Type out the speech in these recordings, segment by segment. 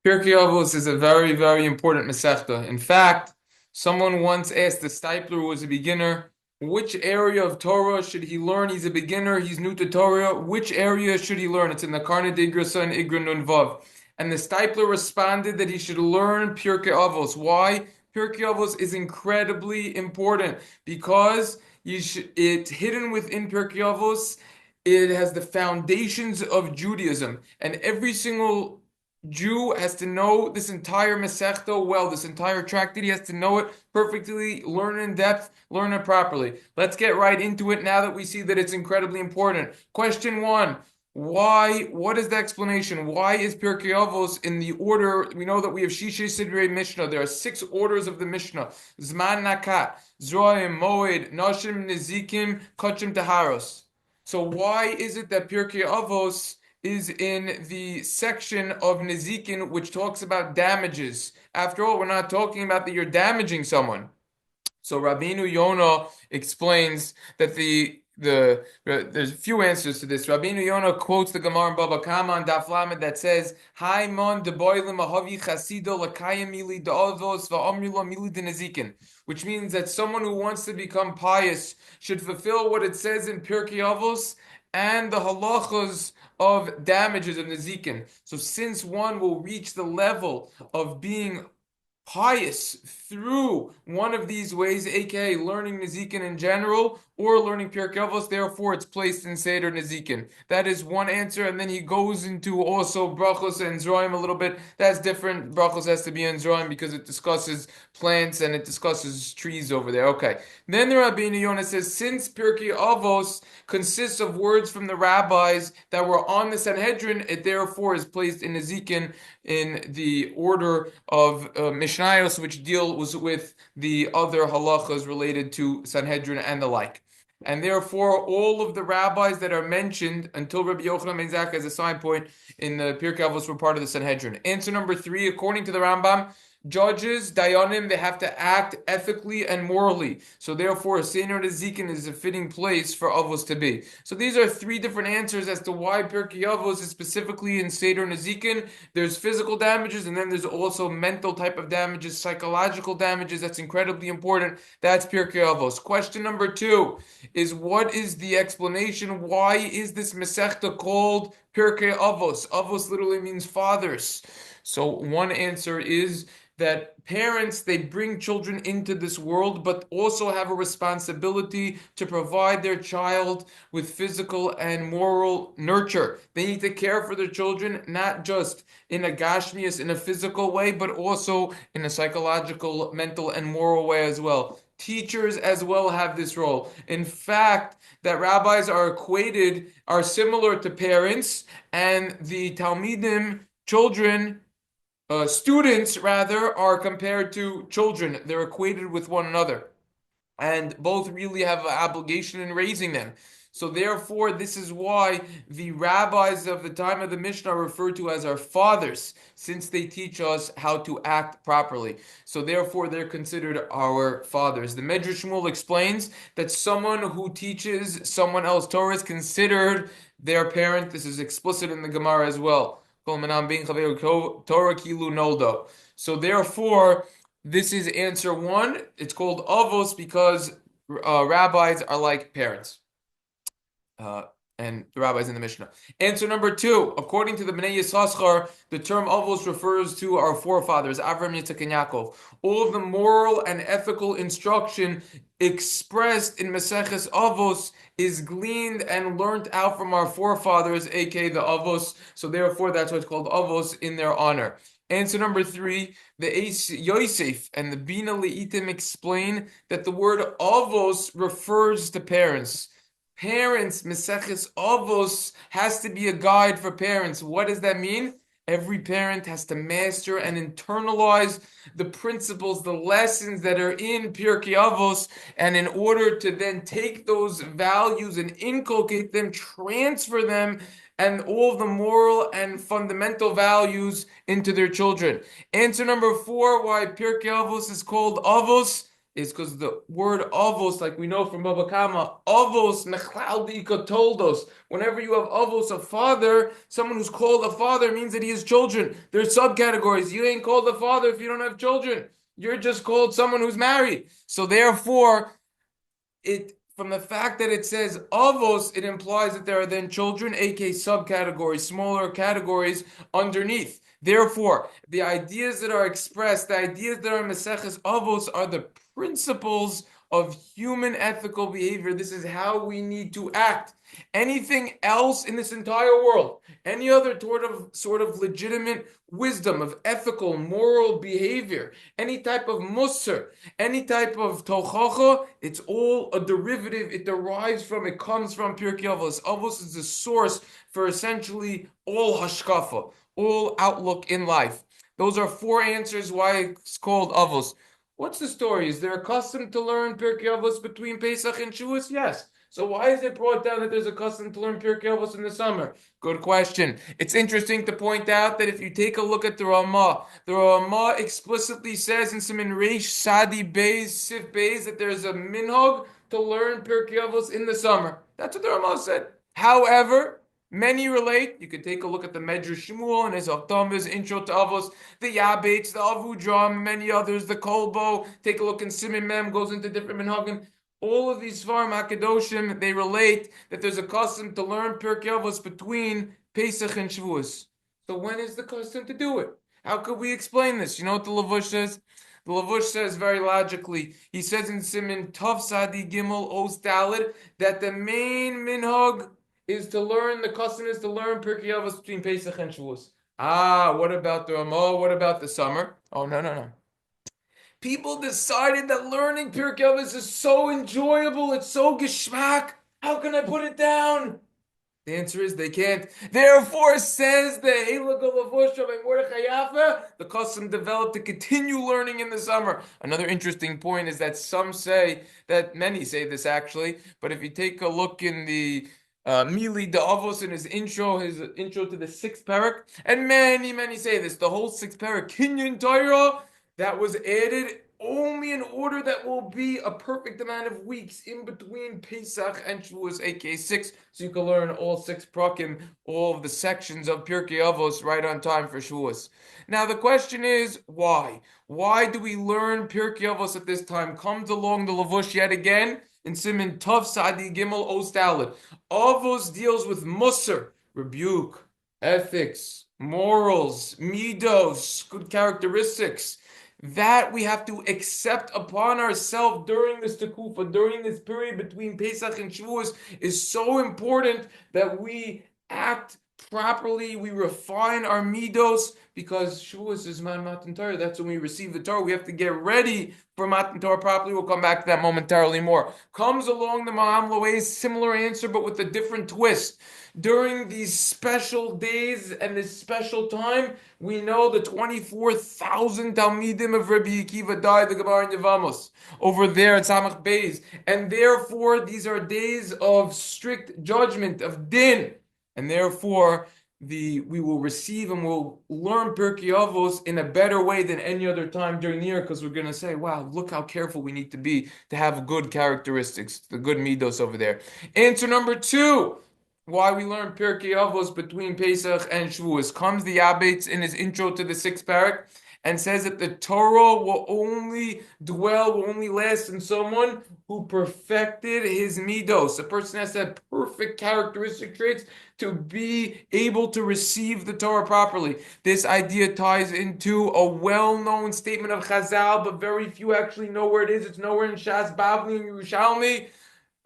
Pirkay Avos is a very, very important Mesechta. In fact, someone once asked the Stipler, who was a beginner, which area of Torah should he learn? He's a beginner, he's new to Torah. Which area should he learn? It's in the Karna Digrasa and Igra Nun Vav. And the Stipler responded that he should learn Pirkei Avos. Why? Pirkei Avos is incredibly important because it's hidden within Pirkei Avos. It has the foundations of Judaism, and every single Jew has to know this entire Mesechta well, this entire tractate. He has to know it perfectly, learn in depth, learn it properly. Let's get right into it now that we see that it's incredibly important. Question one. Why? What is the explanation? Why is Pirkei Avos in the order? We know that we have Shishay Sidrei Mishnah. There are six orders of the Mishnah: Zman Nakat, Zroim, Moed, Nashim, Nezikim, Kachim, Taharos. So why is it that Pirkei Avos is in the section of Nezikin, which talks about damages? After all, we're not talking about that you're damaging someone. So Rabbeinu Yonah explains that there's a few answers to this. Rabbeinu Yonah quotes the Gemara in Baba Kama on Daf Lamed that says, "Hai mon deboilim ahavi chasido lakayim mili da'avos va'amrilo mili denezikin," which means that someone who wants to become pious should fulfill what it says in Pirkei Avos and the halachas of damages of Nezikin. So since one will reach the level of being pious through one of these ways, aka learning Nezikin in general or learning Pirkei Avos, therefore it's placed in Seder Nezikin. That is one answer, and then he goes into also Brachos and Zroim a little bit. That's different. Brachos has to be in Zroim because it discusses plants and it discusses trees over there. Okay. Then the Rabbeinu Yonah says, since Pirkei Avos consists of words from the rabbis that were on the Sanhedrin, it therefore is placed in Nezikin in the order of Mishnayos, which deals with the other halachas related to Sanhedrin and the like. And therefore, all of the rabbis that are mentioned until Rabbi Yochanan ben Zakkai as a side point in the Pirkei Avos were part of the Sanhedrin. Answer number three, according to the Rambam, judges, dayanim, they have to act ethically and morally. So therefore, Seder Nezikin is a fitting place for Avos to be. So these are three different answers as to why Pirkei Avos is specifically in Seder Nezikin. There's physical damages, and then there's also mental type of damages, psychological damages. That's incredibly important. That's Pirkei Avos. Question number two is, what is the explanation? Why is this Mesechta called Pirkei Avos? Avos literally means fathers. So one answer is that parents, they bring children into this world, but also have a responsibility to provide their child with physical and moral nurture. They need to care for their children, not just in a gashmias, in a physical way, but also in a psychological, mental, and moral way as well. Teachers as well have this role. In fact, that rabbis are similar to parents, and the Talmidim, children, students rather, are compared to children. They're equated with one another, and both really have an obligation in raising them. So therefore, this is why the rabbis of the time of the Mishnah are referred to as our fathers, since they teach us how to act properly. So therefore, they're considered our fathers. The Medrash Shmuel explains that someone who teaches someone else Torah is considered their parent. This is explicit in the Gemara as well. So therefore, this is answer one. It's called Avos because rabbis are like parents. And the rabbis in the Mishnah. Answer number two, according to the Bnei Yisachar, the term Avos refers to our forefathers, Avram, Yitzchak, and Yaakov. All of the moral and ethical instruction expressed in Mesechta Avos is gleaned and learnt out from our forefathers, aka the Avos. So therefore, that's why it's called Avos, in their honor. Answer number three, the Yosef and the Bina Leitim explain that the word Avos refers to parents. Parents, Mesechta Avos has to be a guide for parents. What does that mean? Every parent has to master and internalize the principles, the lessons that are in Pirkei Avos, and in order to then take those values and inculcate them, transfer them, and all of the moral and fundamental values into their children. Answer number four, why Pirkei Avos is called Avos. is because the word avos, like we know from Baba Kama, avos mechlal dika told us. Whenever you have avos, a father, someone who's called a father means that he has children. There's subcategories. You ain't called a father if you don't have children. You're just called someone who's married. So therefore, it from the fact that it says avos, it implies that there are then children, aka subcategories, smaller categories underneath. Therefore, the ideas that are expressed, the ideas that are in Maseches Avos are the principles of human ethical behavior. This is how we need to act. Anything else in this entire world, any other sort of legitimate wisdom of ethical, moral behavior, any type of musar, any type of tochacha, it's all a derivative. It derives from, it comes from Pirkei Avos. Avos is the source for essentially all hashkafa, all outlook in life. Those are four answers why it's called Avos. What's the story? Is there a custom to learn Pirkei Avos between Pesach and Shevuos? Yes. So why is it brought down that there's a custom to learn Pirkei Avos in the summer? Good question. It's interesting to point out that if you take a look at the Ramah explicitly says in Siman Reish Sadi Beis Sif Beis that there's a minhag to learn Pirkei Avos in the summer. That's what the Ramah said. However, many relate. You could take a look at the Medrash Shmuel and his Avtamah's intro to Avos, the Yabeitz, the Avudram, many others, the Kolbo. Take a look in Siman Mem, goes into different minhagim. All of these Svarim HaKadoshim, they relate that there's a custom to learn Pirkei Avos between Pesach and Shevuos. So when is the custom to do it? How could we explain this? You know what the Lavush says? The Lavush says very logically. He says in Siman Tov Sadi Gimel Os Daled that the main minhag is to learn, the custom is to learn Pirkei Avos between Pesach and Shavuos. What about the Ramah? What about the summer? Oh, no. People decided that learning Pirkei Avos is so enjoyable, it's so geschmack. How can I put it down? The answer is they can't. Therefore, says the Heilig Lavush of Mordechai Yafa, the custom developed to continue learning in the summer. Another interesting point is that some say, that many say this actually, but if you take a look in the Mili de Avos in his intro to the sixth parak, and many say this, the whole sixth parak, Kinyan Torah, that was added only in order that will be a perfect amount of weeks in between Pesach and Shavuos, aka 6, so you can learn all 6 prakim, all of the sections of Pirkei Avos right on time for Shavuos. Now the question is, why? Why do we learn Pirkei Avos at this time? Comes along the Lavush yet again in Siman Tov Sadi Gimel Os Daled. Avos deals with Musar, rebuke, ethics, morals, midos, good characteristics. That we have to accept upon ourselves during this tekufa, during this period between Pesach and Shavuos, is so important that we act properly, we refine our midos, because Shavuos is Matan Torah. That's when we receive the Torah. We have to get ready for Matan Torah properly. We'll come back to that momentarily more. Comes along the Maham Loe's similar answer, but with a different twist. During these special days and this special time, we know the 24,000 Talmidim of Rabbi Akiva died, the Gemara in Yevamos, over there at Samach Beis. And therefore, these are days of strict judgment, of din. And therefore, we will receive and we'll learn Pirkei Avos in a better way than any other time during the year, because we're going to say, wow, look how careful we need to be to have good characteristics, the good midos over there. Answer number 2. Why we learn Pirkei Avos between Pesach and Shavuos. Comes the Yabeitz in his intro to the 6th parak and says that the Torah will only last in someone who perfected his midos. A person has to have perfect characteristic traits to be able to receive the Torah properly. This idea ties into a well-known statement of Chazal, but very few actually know where it is. It's nowhere in Shas, Bavli, and Yerushalmi,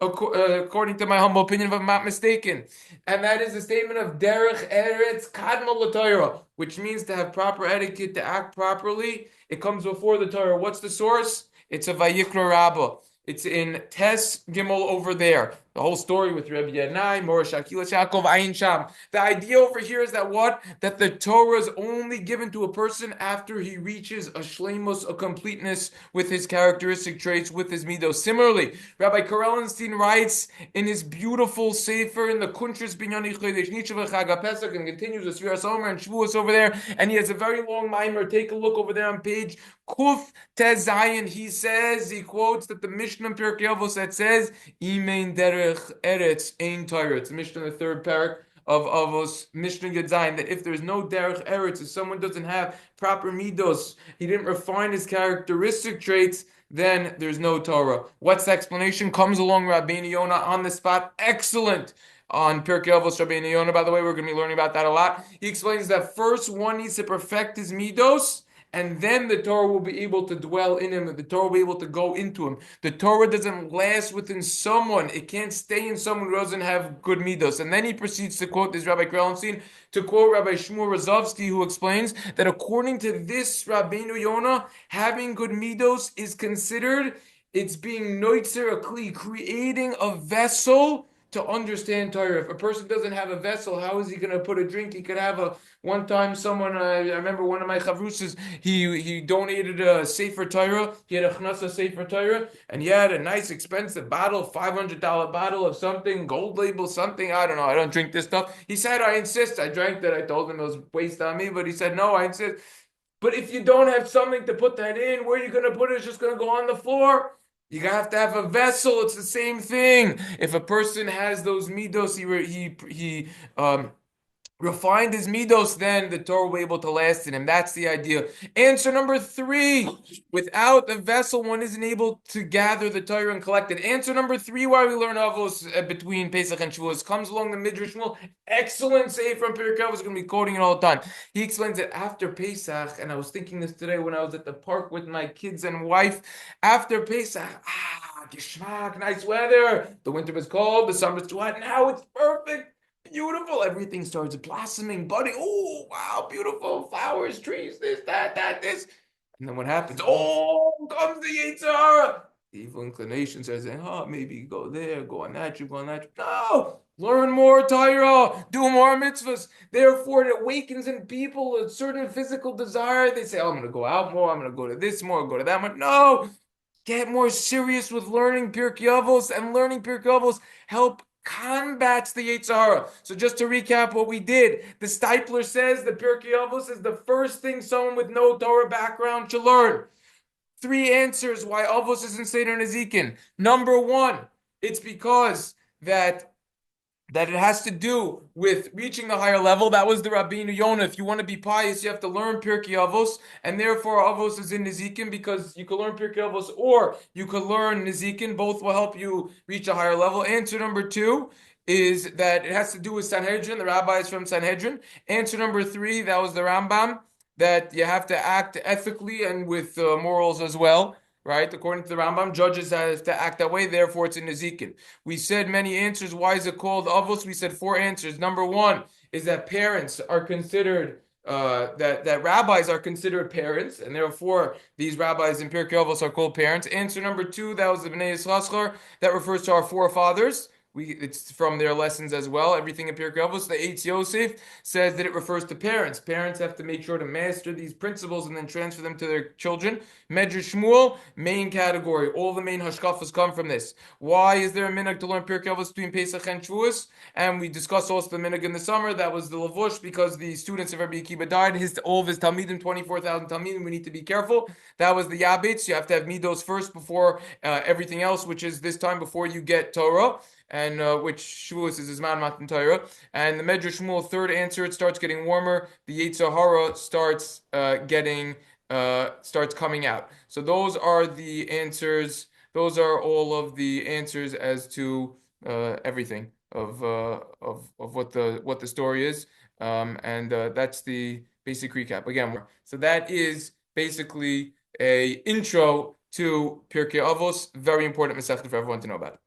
according to my humble opinion, if I'm not mistaken. And that is the statement of Derech Eretz Kadma L'Torah, which means to have proper etiquette, to act properly. It comes before the Torah. What's the source? It's a Vayikra Rabbah. It's in Tes Gimel over there. The whole story with Rebbe Yanai, Morish Akilas Yaakov, Ayin Sham. The idea over here is that what? That the Torah is only given to a person after he reaches a shleimus, a completeness with his characteristic traits, with his midos. Similarly, Rabbi Karelinstein writes in his beautiful sefer in the Kuntris Binyani Chodesh Nitzavah Chag Pesach and continues with Sfiras Omer and Shevuos over there, and he has a very long mimer. Take a look over there on page Kuf Tez Zayin. He says, he quotes that the Mishnah in Pirkei Avos that says, Imein derech eretz ein Torah. It's the Mishnah in the third parak of Avos, Mishnah Yud Zayin, that if there's no derech eretz, if someone doesn't have proper midos, he didn't refine his characteristic traits, then there's no Torah. What's the explanation? Comes along Rabbeinu Yonah on the spot. Excellent. On Pirkei Avos Rabbeinu Yonah, by the way, we're going to be learning about that a lot. He explains that first one needs to perfect his midos, and then the Torah will be able to dwell in him, the Torah will be able to go into him. The Torah doesn't last within someone. It can't stay in someone who doesn't have good midos. And then he proceeds to quote this Rabbi Krelenstein, to quote Rabbi Shmuel Rozovsky, who explains that according to this Rabbeinu Yonah, having good midos is considered, it's being noitzer a kli, creating a vessel to understand Torah. If a person doesn't have a vessel, how is he going to put a drink? He could have one time someone, I remember one of my chavrusas, he donated a Sefer Torah, he had a Chnasa Sefer Torah, and he had a nice expensive bottle, $500 bottle of something, gold label something, I don't know, I don't drink this stuff. He said, I insist, I drank that, I told him it was waste on me, but he said, no, I insist. But if you don't have something to put that in, where are you going to put it? It's just going to go on the floor. You have to have a vessel. It's the same thing. If a person has those midos, he refined his midos, then the Torah will be able to last in him. That's the idea. Answer number 3. Without the vessel, one isn't able to gather the Torah and collect it. Answer number 3, why we learn Avos between Pesach and Shevuos, comes along the Midrash Shmuel. Excellent say from Pirkei Avos. Going to be quoting it all the time. He explains that after Pesach, and I was thinking this today when I was at the park with my kids and wife, after Pesach, geschmack, nice weather. The winter was cold, the summer's too hot. Now it's perfect. Beautiful. Everything starts blossoming, budding. Oh, wow, beautiful flowers, trees, this, that, this. And then what happens? Oh, comes the Yetzer Hara. The evil inclination says, maybe go there, go on that trip, go on that trip. No, learn more Torah, do more mitzvahs. Therefore, it awakens in people a certain physical desire. They say, I'm going to go out more, I'm going to go to this more, go to that more. No, get more serious with learning Pirkei Avos, and learning Pirkei Avos help combats the Yetzer Hara. So just to recap what we did, the Stipler says the Pirkei Avos is the first thing someone with no Torah background should learn. 3 answers why Avos isn't seder Nezikin. Number 1, it's because that it has to do with reaching the higher level. That was the Rabbeinu Yonah. If you want to be pious, you have to learn Pirkei Avos, and therefore Avos is in Nezikin, because you could learn Pirkei Avos or you could learn Nezikin. Both will help you reach a higher level. Answer number 2 is that it has to do with Sanhedrin, the rabbis from Sanhedrin. Answer number 3, that was the Rambam, that you have to act ethically and with morals as well. Right? According to the Rambam, judges have to act that way, therefore it's in Nezikin. We said many answers. Why is it called Avos? We said 4 answers. Number 1 is that parents are considered, that rabbis are considered parents, and therefore these rabbis in Pirkei Avos are called parents. Answer number 2, that was the Bnei Yisrael, that refers to our forefathers. It's from their lessons as well. Everything in Pirkei Avos. The Eitz Yosef says that it refers to parents. Parents have to make sure to master these principles and then transfer them to their children. Medrash Shmuel, main category. All the main hashkafas come from this. Why is there a minhag to learn Pirkei Avos between Pesach and Shevuos? And we discussed also the minhag in the summer. That was the Lavush, because the students of Rabbi Akiva died. All of his Talmidim, 24,000 Talmidim. We need to be careful. That was the Yabitz. You have to have midos first before everything else, which is this time before you get Torah. And which Shavuos is Zman Matan Torah. And the Medrash Shmuel, 3rd answer, it starts getting warmer. The Yetzer Hara starts coming out. So those are the answers. Those are all of the answers as to everything of what the story is. And that's the basic recap. Again, so that is basically a intro to Pirkei Avos. Very important Mesechta for everyone to know about.